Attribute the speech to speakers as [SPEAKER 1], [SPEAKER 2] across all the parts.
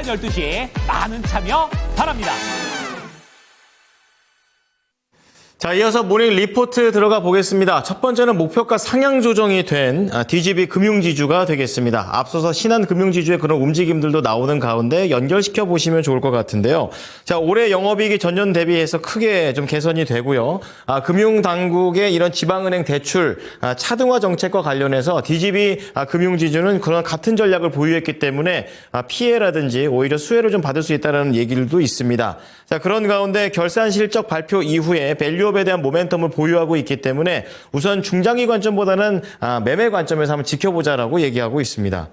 [SPEAKER 1] 12시에 많은 참여 바랍니다.
[SPEAKER 2] 자, 이어서 모닝 리포트 들어가 보겠습니다. 첫 번째는 목표가 상향 조정이 된 DGB 금융지주가 되겠습니다. 앞서서 신한금융지주의 그런 움직임들도 나오는 가운데 연결시켜 보시면 좋을 것 같은데요. 자, 올해 영업이익이 전년 대비해서 크게 좀 개선이 되고요. 금융당국의 이런 지방은행 대출 차등화 정책과 관련해서 DGB 금융지주는 그런 같은 전략을 보유했기 때문에 피해라든지 오히려 수혜를 좀 받을 수 있다는 얘기들도 있습니다. 자, 그런 가운데 결산 실적 발표 이후에 밸류업에 대한 모멘텀을 보유하고 있기 때문에 우선 중장기 관점보다는 매매 관점에서 한번 지켜보자라고 얘기하고 있습니다.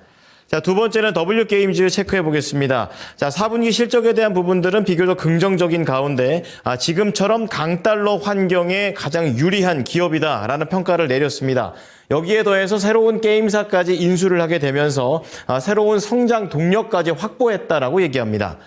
[SPEAKER 2] 자, 두 번째는 W게임즈 체크해 보겠습니다. 자, 4분기 실적에 대한 부분들은 비교적 긍정적인 가운데 지금처럼 강달러 환경에 가장 유리한 기업이다라는 평가를 내렸습니다. 여기에 더해서 새로운 게임사까지 인수를 하게 되면서 새로운 성장 동력까지 확보했다라고 얘기합니다.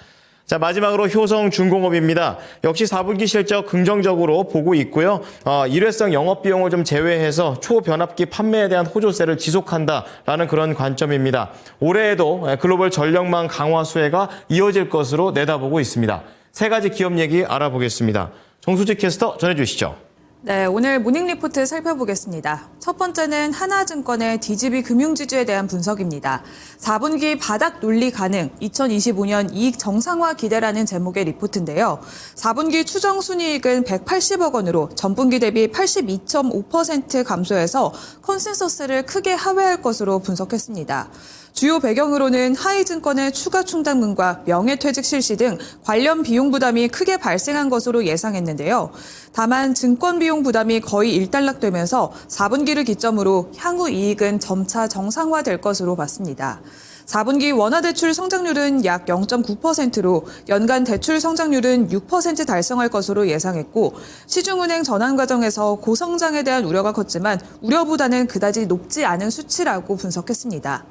[SPEAKER 2] 자, 마지막으로 효성중공업입니다. 역시 4분기 실적 긍정적으로 보고 있고요. 일회성 영업비용을 좀 제외해서 초변압기 판매에 대한 호조세를 지속한다라는 그런 관점입니다. 올해에도 글로벌 전력망 강화 수혜가 이어질 것으로 내다보고 있습니다. 세 가지 기업 얘기 알아보겠습니다. 정수지 캐스터 전해주시죠.
[SPEAKER 3] 네, 오늘 모닝 리포트 살펴보겠습니다. 첫 번째는 하나증권의 DGB 금융지주에 대한 분석입니다. 4분기 바닥 논리 가능, 2025년 이익 정상화 기대라는 제목의 리포트인데요. 4분기 추정 순이익은 180억 원으로 전분기 대비 82.5% 감소해서 컨센서스를 크게 하회할 것으로 분석했습니다. 주요 배경으로는 하이증권의 추가 충당금과 명예퇴직 실시 등 관련 비용 부담이 크게 발생한 것으로 예상했는데요. 다만 증권 비용 부담이 거의 일단락되면서 4분기를 기점으로 향후 이익은 점차 정상화될 것으로 봤습니다. 4분기 원화대출 성장률은 약 0.9%로 연간 대출 성장률은 6% 달성할 것으로 예상했고 시중은행 전환 과정에서 고성장에 대한 우려가 컸지만 우려보다는 그다지 높지 않은 수치라고 분석했습니다.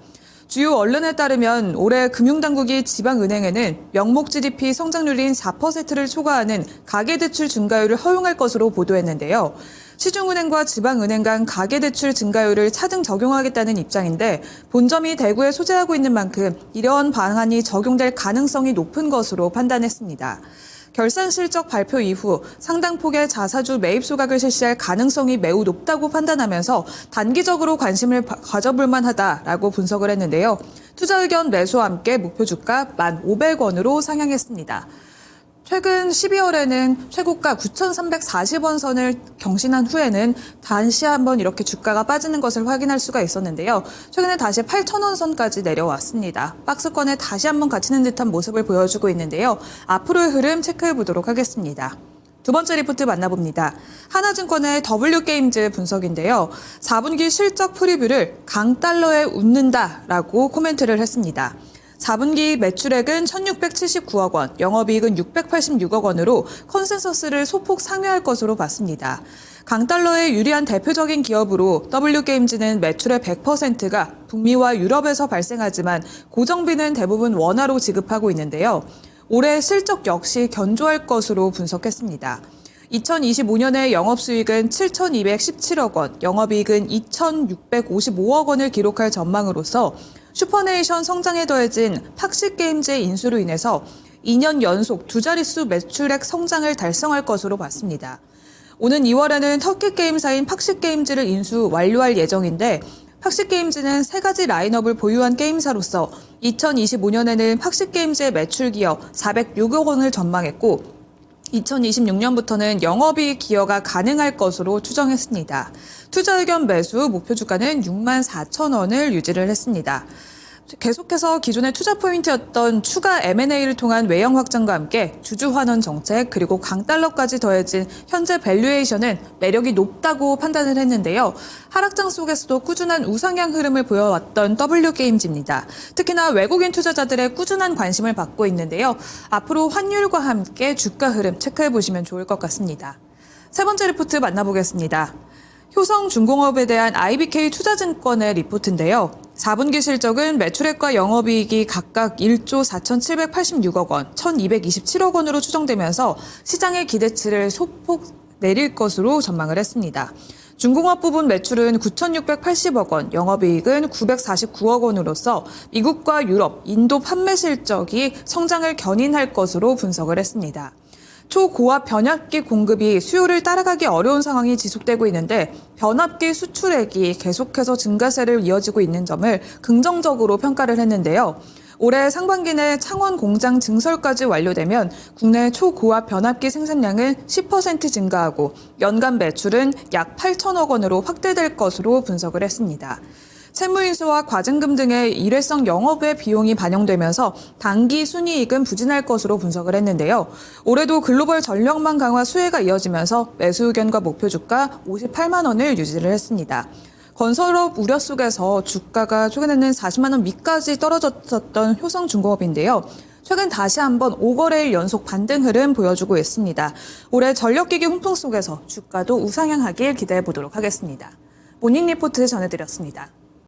[SPEAKER 3] 주요 언론에 따르면 올해 금융당국이 지방은행에는 명목 GDP 성장률인 4%를 초과하는 가계대출 증가율을 허용할 것으로 보도했는데요. 시중은행과 지방은행 간 가계대출 증가율을 차등 적용하겠다는 입장인데 본점이 대구에 소재하고 있는 만큼 이러한 방안이 적용될 가능성이 높은 것으로 판단했습니다. 결산 실적 발표 이후 상당 폭의 자사주 매입 소각을 실시할 가능성이 매우 높다고 판단하면서 단기적으로 관심을 가져볼 만하다라고 분석을 했는데요. 투자 의견 매수와 함께 목표 주가 1,500원으로 상향했습니다. 최근 12월에는 최고가 9,340원 선을 경신한 후에는 다시 한번 이렇게 주가가 빠지는 것을 확인할 수가 있었는데요. 최근에 다시 8,000원 선까지 내려왔습니다. 박스권에 다시 한번 갇히는 듯한 모습을 보여주고 있는데요. 앞으로의 흐름 체크해 보도록 하겠습니다. 두 번째 리포트 만나봅니다. 하나증권의 W게임즈 분석인데요. 4분기 실적 프리뷰를 강달러에 웃는다라고 코멘트를 했습니다. 4분기 매출액은 1,679억 원, 영업이익은 686억 원으로 컨센서스를 소폭 상회할 것으로 봤습니다. 강달러에 유리한 대표적인 기업으로 W게임즈는 매출의 100%가 북미와 유럽에서 발생하지만 고정비는 대부분 원화로 지급하고 있는데요. 올해 실적 역시 견조할 것으로 분석했습니다. 2025년의 영업수익은 7,217억 원, 영업이익은 2,655억 원을 기록할 전망으로서 슈퍼네이션 성장에 더해진 팍시게임즈의 인수로 인해서 2년 연속 두 자릿수 매출액 성장을 달성할 것으로 봤습니다. 오는 2월에는 터키 게임사인 팍시게임즈를 인수 완료할 예정인데 팍시게임즈는 세 가지 라인업을 보유한 게임사로서 2025년에는 팍시게임즈의 매출 기여 406억 원을 전망했고 2026년부터는 영업이익 기여가 가능할 것으로 추정했습니다. 투자 의견 매수 목표 주가는 64,000원을 유지를 했습니다. 계속해서 기존의 투자 포인트였던 추가 M&A를 통한 외형 확장과 함께 주주 환원 정책 그리고 강달러까지 더해진 현재 밸류에이션은 매력이 높다고 판단을 했는데요. 하락장 속에서도 꾸준한 우상향 흐름을 보여왔던 W게임즈입니다. 특히나 외국인 투자자들의 꾸준한 관심을 받고 있는데요. 앞으로 환율과 함께 주가 흐름 체크해보시면 좋을 것 같습니다. 세 번째 리포트 만나보겠습니다. 효성중공업에 대한 IBK 투자증권의 리포트인데요. 4분기 실적은 매출액과 영업이익이 각각 1조 4,786억 원, 1,227억 원으로 추정되면서 시장의 기대치를 소폭 내릴 것으로 전망을 했습니다. 중공업 부분 매출은 9,680억 원, 영업이익은 949억 원으로서 미국과 유럽, 인도 판매 실적이 성장을 견인할 것으로 분석을 했습니다. 초고압 변압기 공급이 수요를 따라가기 어려운 상황이 지속되고 있는데 변압기 수출액이 계속해서 증가세를 이어지고 있는 점을 긍정적으로 평가를 했는데요. 올해 상반기 내 창원 공장 증설까지 완료되면 국내 초고압 변압기 생산량은 10% 증가하고 연간 매출은 약 8천억 원으로 확대될 것으로 분석을 했습니다. 세무인수와 과징금 등의 일회성 영업외 비용이 반영되면서 단기 순이익은 부진할 것으로 분석을 했는데요. 올해도 글로벌 전력망 강화 수혜가 이어지면서 매수 의견과 목표 주가 58만 원을 유지를 했습니다. 건설업 우려 속에서 주가가 최근에는 40만 원 밑까지 떨어졌었던 효성중공업인데요. 최근 다시 한번 5거래일 연속 반등 흐름 보여주고 있습니다. 올해 전력기기 훈풍 속에서 주가도 우상향하길 기대해 보도록 하겠습니다. 모닝 리포트 전해드렸습니다.